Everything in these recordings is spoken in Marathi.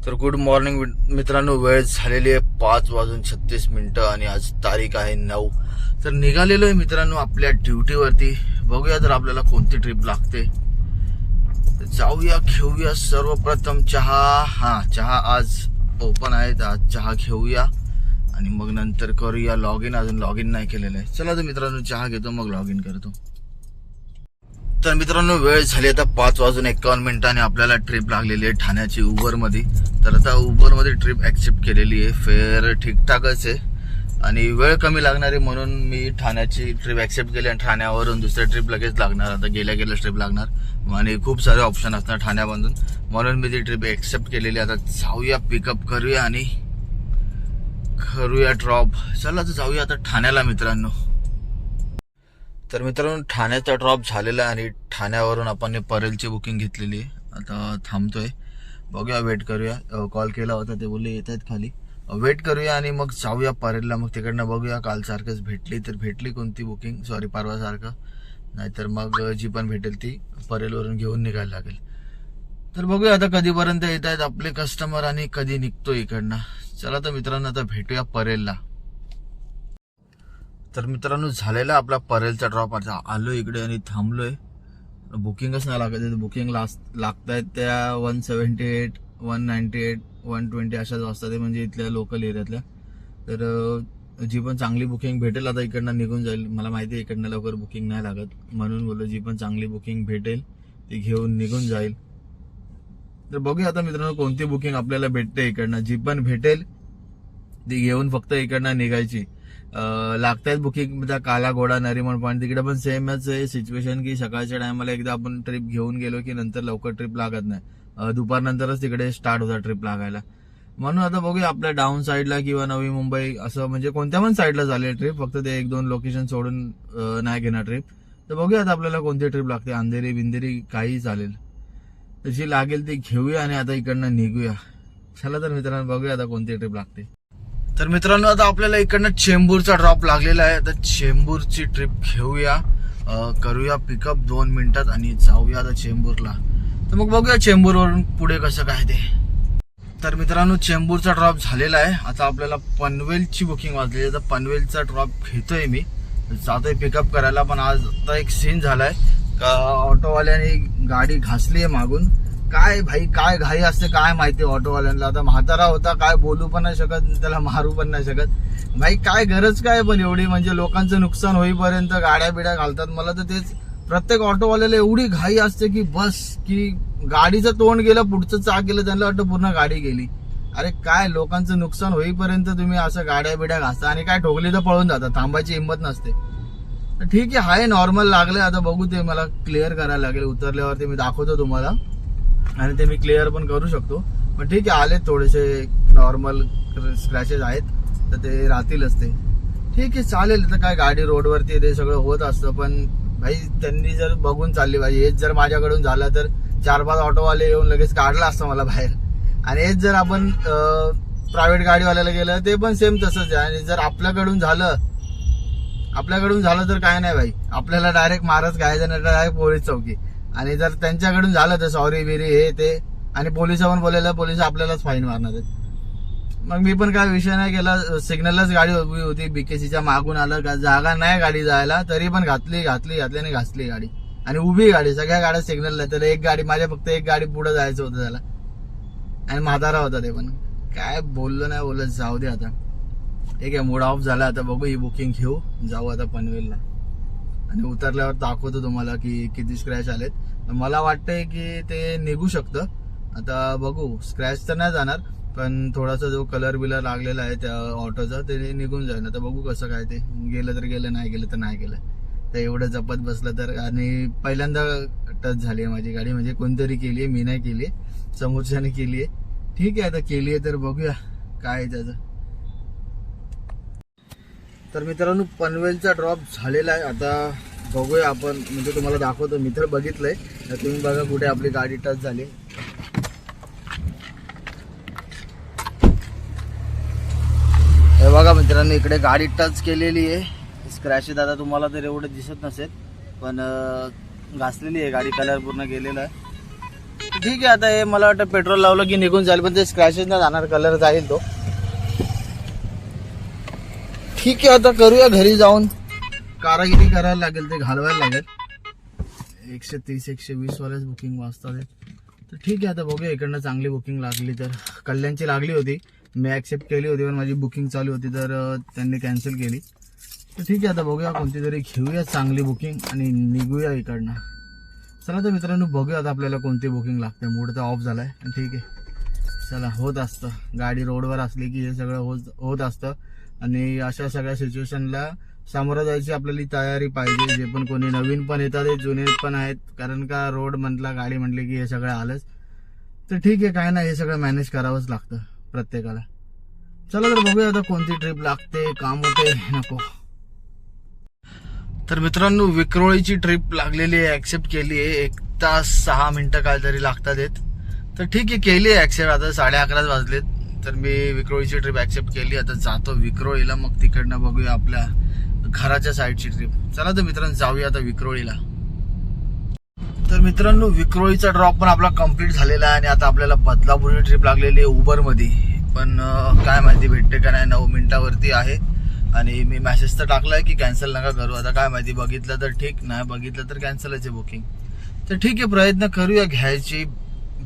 तर गुड मॉर्निंग मित्रांनो, वेळ झालेली आहे 5:36 आणि आज तारीख आहे 9. तर निघालेलो आहे मित्रांनो आपल्या ड्युटीवरती. बघूया तर आपल्याला कोणती ट्रिप लागते. जाऊया, घेऊया सर्वप्रथम चहा. चहा आज ओपन आहे, तर आज चहा घेऊया आणि मग नंतर करूया लॉग इन. अजून लॉग इन नाही केलेलं आहे. चला तर मित्रांनो चहा घेतो, मग लॉग इन करतो. तर मित्रांनो वेळ झाली आता 5:51 आणि आपल्याला ट्रिप लागलेली आहे ठाण्याची उबरमध्ये. तर आता उबरमध्ये ट्रिप ऍक्सेप्ट केलेली आहे. फेअर ठीकठाकच आहे आणि वेळ कमी लागणार आहे म्हणून मी ठाण्याची ट्रिप ऍक्सेप्ट केली आणि ठाण्यावरून दुसऱ्या ट्रिप लगेच लागणार. आता गेल्या ट्रिप लागणार आणि खूप सारे ऑप्शन असणार ठाण्यामधून, म्हणून मी ती ट्रिप ऍक्सेप्ट केलेली. आता जाऊया, पिकअप करूया आणि करूया ड्रॉप. चला तर जाऊया आता ठाण्याला मित्रांनो. तर मित्रांनो ठाण्याचा ड्रॉप झालेला आहे आणि ठाण्यावरून आपण परेलची बुकिंग घेतलेली आहे. आता थांबतोय, बघूया, वेट करूया. कॉल केला होता, ते बोलले येत आहेत खाली, वेट करूया आणि मग जाऊया परेलला. मग तिकडनं बघूया, काल सारखंच भेटली तर भेटली कोणती बुकिंग, सॉरी परवा सारखं, नाहीतर मग जी पण भेटेल ती परेलवरून घेऊन निघायला लागेल. तर बघूया आता कधीपर्यंत येत आहेत आपले कस्टमर आणि कधी निघतो इकडनं. चला तर मित्रांनो आता भेटूया परेलला. तर मित्रांनो झालेला आपला परेलचा ड्रॉप. आता आलो इकडे आणि थांबलोय. बुकिंगच नाही लागत. बुकिंग लागत आहेत त्या 178, 198, 120 अशाच वाजतात, म्हणजे इथल्या लोकल एरियातल्या. तर जी पण चांगली बुकिंग भेटेल आता इकडनं निघून जाईल. मला माहिती आहे इकडनं लवकर बुकिंग नाही लागत, म्हणून बोललो जी पण चांगली बुकिंग भेटेल ती घेऊन निघून जाईल. तर बघूया आता मित्रांनो कोणती बुकिंग आपल्याला भेटते इकडनं. जी पण भेटेल ती घेऊन फक्त इकडनं निघायची. लागतायत बुकिंग त्या काला घोडा, नरिमन पॉईंट, तिकडे पण सेमच आहे सिच्युएशन की सकाळच्या टायमाला एकदा आपण ट्रिप घेऊन गेलो की नंतर लवकर ट्रिप लागत नाही. दुपारनंतरच तिकडे स्टार्ट होता ट्रिप लागायला. म्हणून आता बघूया आपल्या डाऊन साईडला किंवा नवी मुंबई असं म्हणजे कोणत्या पण साईडला झाली ट्रिप, फक्त ते 1-2 लोकेशन सोडून नाही घेणार ट्रिप. तर बघूया आता आपल्याला कोणती ट्रिप लागते. अंधेरी बिंदेरी काही चालेल, तशी लागेल ती घेऊया आणि आता इकडनं निघूया. चला तर मित्रांनो बघूया आता कोणती ट्रिप लागते. तर मित्रांनो आता आपल्याला इकडनं चेंबूरचा ड्रॉप लागलेला आहे. आता चेंबूरची ट्रिप घेऊया, करूया पिकअप 2 मिनिटात आणि जाऊया आता चेंबूरला. तर मग बघूया चेंबूरवरून पुढे कसं काय ते. तर मित्रांनो चेंबूरचा ड्रॉप झालेला आहे. आता आपल्याला पनवेलची बुकिंग वाजलेली आहे. तर पनवेलचा ड्रॉप घेतोय मी, जातोय पिकअप करायला. पण आज आता एक सीन झालाय का ऑटोवाल्याने गाडी घासली आहे मागून. काय भाई काय घाई असते काय माहिती ऑटोवाल्यांना. आता म्हातारा होता, काय बोलू पण नाही शकत, त्याला मारू पण नाही शकत. भाई काय गरज काय पण एवढी, म्हणजे लोकांचं नुकसान होईपर्यंत गाड्या बिड्या घालतात. मला तर तेच, प्रत्येक ऑटोवाल्याला एवढी घाई असते की बस, की गाडीचं तोंड गेलं, पुढचं चाक गेलं, त्यांना वाटतं पूर्ण गाडी गेली. अरे काय लोकांचं नुकसान होईपर्यंत तुम्ही असं गाड्या बिड्या घासता आणि काय ठोकली तर पळून जातात, थांबायची हिंमत नसते. ठीक आहे, हाय नॉर्मल लागले. आता बघू, ते मला क्लिअर करायला लागेल. उतरल्यावरती मी दाखवतो तुम्हाला आणि ते मी क्लिअर पण करू शकतो. पण ठीक आहे, आले थोडेसे नॉर्मल स्क्रॅचेस आहेत तर ते राहतीलच. ते ठीक आहे, चालेल. तर काय गाडी रोडवरती ते सगळं होत असतं. पण भाई त्यांनी जर बघून चालली पाहिजे. हेच जर माझ्याकडून झालं तर 4-5 ऑटोवाले येऊन लगेच काढला असतं मला बाहेर. आणि हेच जर आपण प्रायव्हेट गाडीवाल्याला गेलं ते पण सेम तसंच आहे. आणि जर आपल्याकडून झालं तर काय नाही भाई, आपल्याला डायरेक्ट मारच घ्यायचं, नाही डायरेक्ट पोलीस चौकी. आणि जर त्यांच्याकडून झालं तर सॉरी बिरी हे ते, आणि पोलिस पण बोलायला, पोलिस आपल्यालाच फाईन मारणार आहेत. मग मी पण काय विषय नाही केला. सिग्नललाच गाडी उभी होती, बीकेसीच्या मागून आलं, जागा नाही गाडी जायला, तरी पण घातल्याने घासली गाडी. आणि उभी गाडी, सगळ्या गाड्या सिग्नलला. तर एक गाडी माझ्या, फक्त एक गाडी पुढे जायचं होतं त्याला, आणि म्हातारा होता ते पण. काय बोललो नाही, बोलत जाऊ दे आता. ठीक आहे, मूड ऑफ झाला. आता बघू, ही बुकिंग घेऊ, जाऊ आता पनवेलला आणि उतरल्यावर दाखवतो तुम्हाला की किती स्क्रॅच आलेत. मला वाटतंय की ते निघू शकतं. आता बघू, स्क्रॅच तर नाही जाणार, पण थोडासा जो कलर बिलर लागलेला आहे त्या ऑटोचा ते निघून जाईल. आता बघू कसं काय ते, गेलं तर गेलं, नाही गेलं तर नाही गेलं. तर एवढं जपत बसलं तर. आणि पहिल्यांदा टच झाली आहे माझी गाडी, म्हणजे कोणतरी केली आहे, मी नाही केली आहे, समोरच्याने केली आहे. ठीक आहे, आता केली आहे तर बघूया काय त्याचं. तर मित्रांनो पनवेलचा ड्रॉप झालेला आहे. आता बघूया आपण, म्हणजे तुम्हाला दाखवतो. मी तर बघितलंय, तर तुम्ही बघा कुठे आपली गाडी टच झाली. हे बघा मित्रांनो, इकडे गाडी टच केलेली आहे. स्क्रॅचेस आता तुम्हाला तर एवढं दिसत नसेल, पण घासलेली आहे गाडी, कलर पूर्ण गेलेला आहे. ठीक आहे. आता हे मला वाटतं पेट्रोल लावलं की निघून जाईल, पण ते स्क्रॅचेस नाही जाणार, कलर जाईल तो. ठीक आहे, आता करूया घरी जाऊन. कारागिरी करायला लागेल, ते घालवायला लागेल. 130-120 वालेच बुकिंग वाजतात. तर ठीक आहे, आता बघूया. इकडनं चांगली बुकिंग लागली तर. कल्याणची लागली होती, मी ॲक्सेप्ट केली होती, पण माझी बुकिंग चालू होती तर त्यांनी कॅन्सल केली. तर ठीक आहे, आता बघूया कोणती तरी घेऊया चांगली बुकिंग आणि निघूया इकडनं. चला तर मित्रांनो, बघूया आता आपल्याला कोणती बुकिंग लागते. मूड तर ऑफ झालाय. ठीक आहे, चला. होत असतं, गाडी रोडवर असली की हे सगळं होत असतं. आणि अशा सगळ्या सिच्युएशनला सामोरं जायची आपल्याला तयारी पाहिजे. जे पण कोणी नवीन पण येतात, ते जुने पण आहेत, कारण का रोड म्हटला, गाडी म्हटली की हे सगळं आलंच. तर ठीक आहे, काय नाही, हे सगळं मॅनेज करावंच लागतं प्रत्येकाला. चला तर बघूया आता कोणती ट्रिप लागते, काम होते नको. तर मित्रांनो, विक्रोळीची ट्रिप लागलेली आहे, ऍक्सेप्ट केली आहे. 1 तास 6 मिनिटं काहीतरी लागतात आहेत. तर ठीक आहे, केली आहे ऍक्सेप्ट. आता 11:30 वाजलेत, तर मी विक्रोळीची ट्रिप ऍक्सेप्ट केली. आता जातो विक्रोळीला, मग तिकडनं बघूया आपल्या घराच्या साईडची ट्रिप. चला तर मित्रांनो, जाऊया आता विक्रोळीला. तर मित्रांनो, विक्रोळीचा ड्रॉप पण आपला कम्प्लीट झालेला आहे आणि आता आपल्याला बदलापूरची ट्रिप लागलेली आहे उबरमध्ये. पण काय माहिती भेटते का नाही, 9 मिनिटावरती आहे. आणि मी मेसेज तर टाकलाय की कॅन्सल नका करू. आता काय माहिती, बघितलं तर ठीक, नाही बघितलं तर कॅन्सलच आहे बुकिंग. तर ठीक आहे, प्रयत्न करूया घ्यायची.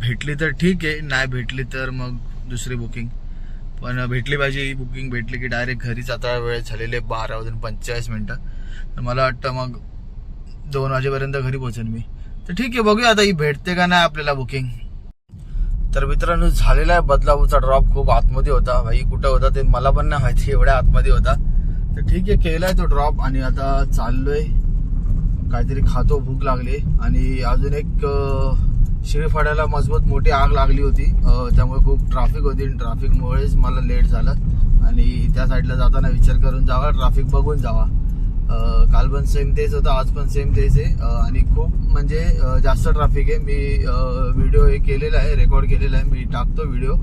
भेटली तर ठीक आहे, नाही भेटली तर मग दुसरी बुकिंग. पण भेटली पाहिजे. ही बुकिंग भेटली की डायरेक्ट घरीच. आता वेळ झालेले 12:45. तर मला वाटतं मग 2 वाजेपर्यंत घरी पोहोचेन मी. तर ठीक आहे, बघूया आता ही भेटते का नाही आपल्याला बुकिंग. तर मित्रांनो, झालेला आहे बदलापूरचा ड्रॉप. खूप आतमध्ये होता भाई, कुठं होता ते मला पण नाही माहिती, एवढ्या आतमध्ये होता. तर ठीक आहे, केलाय तो ड्रॉप आणि आता चाललोय. काहीतरी खातो, भूक लागली. आणि अजून एक शिळफाड्याला मजबूत मोठी आग लागली होती, त्यामुळे खूप ट्रॅफिक होती. ट्रॅफिकमुळेच मला लेट झालं. आणि त्या साईडला जाताना विचार करून जावा, ट्रॅफिक बघून जावा. काल पण सेम तेच होतं, आज पण सेम तेच आहे. आणि खूप म्हणजे जास्त ट्रॅफिक आहे. मी व्हिडिओ हे केलेला आहे, रेकॉर्ड केलेला आहे, मी टाकतो व्हिडिओ.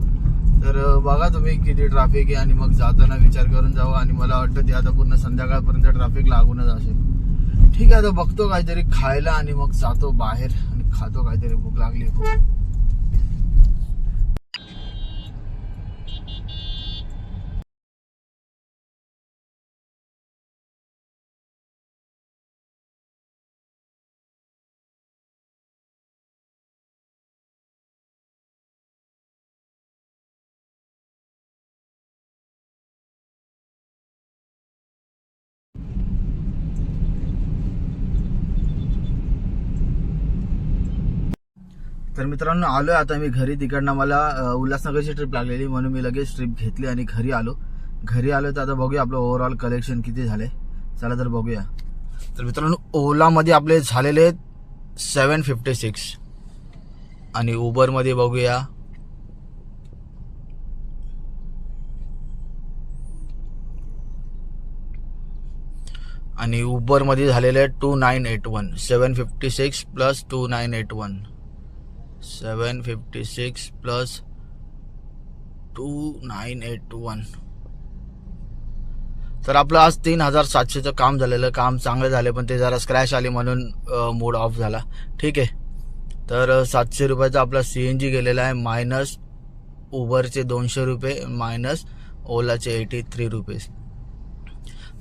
तर बघा तुम्ही किती ट्रॅफिक आहे आणि मग जाताना विचार करून जावा. आणि मला वाटतं ते आता पूर्ण संध्याकाळपर्यंत ट्रॅफिक लागूनच असेल. ठीक आहे, आता बघतो काहीतरी खायला आणि मग जातो बाहेर आणि खातो काहीतरी, भूक लागली खूप. तर मित्रांनो, आलोय आता मी घरी. तिकडनं मला उल्हासनगरची ट्रिप लागलेली, म्हणून मी लगेच ट्रिप घेतली आणि घरी आलो. तर आता बघूया आपलं ओव्हरऑल कलेक्शन किती झाले. चला तर बघूया. तर मित्रांनो, ओलामध्ये आपले झालेले 756 आणि उबरमध्ये बघूया आणि उबरमध्ये झालेले 2981. 756 प्लस 2981, 756 प्लस 2981. तर आपलं आज 3700चं काम झालेलं. काम चांगलं झालं, पण ते जरा स्क्रॅच आली म्हणून मूड ऑफ झाला. ठीक आहे, तर 700 रुपयाचा आपला CNG गेलेला आहे, मायनस उबरचे 200 रुपये, मायनस ओलाचे 83 रुपीज.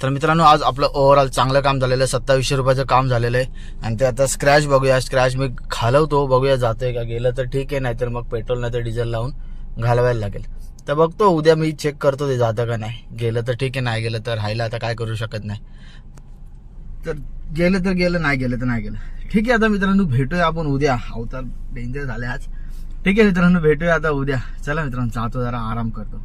तर मित्रांनो, आज आपलं ओव्हरऑल चांगलं काम झालेलं आहे. 2700 रुपयाचं काम झालेलं आहे. आणि ते आता स्क्रॅच बघूया. स्क्रॅच मी घालवतो, बघूया जातोय का. गेलं तर ठीक आहे, नाहीतर मग पेट्रोल नाही तर डिझेल लावून घालवायला लागेल. तर बघतो उद्या, मी चेक करतो ते जातं का नाही. गेलं तर ठीक आहे, नाही गेलं तर राहिलं, आता काय करू शकत नाही. तर गेलं तर गेलं, नाही गेलं तर नाही गेलं. ठीक आहे, आता मित्रांनो भेटूया आपण उद्या. अवतार डेंजर झाले आज. ठीक आहे मित्रांनो, भेटूया आता उद्या. चला मित्रांनो, जातो, जरा आराम करतो.